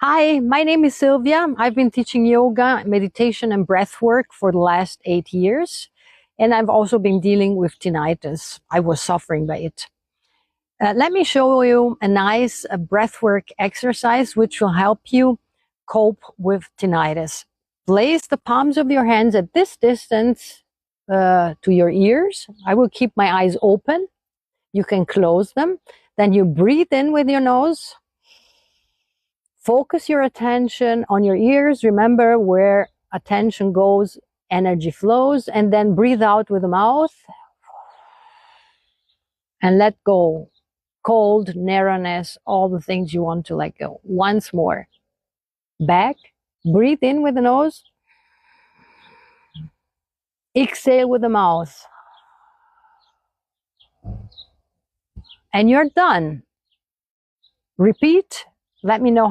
Hi, my name is Sylvia. I've been teaching yoga, meditation, and breath work for the last 8 years. And I've also been dealing with tinnitus. I was suffering by it. Let me show you a nice breathwork exercise which will help you cope with tinnitus. Place the palms of your hands at this distance to your ears. I will keep my eyes open. You can close them. Then you breathe in with your nose. Focus your attention on your ears. Remember, where attention goes, energy flows. And then breathe out with the mouth. And let go. Cold, narrowness, all the things you want to let go. Once more. Back. Breathe in with the nose. Exhale with the mouth. And you're done. Repeat. Let me know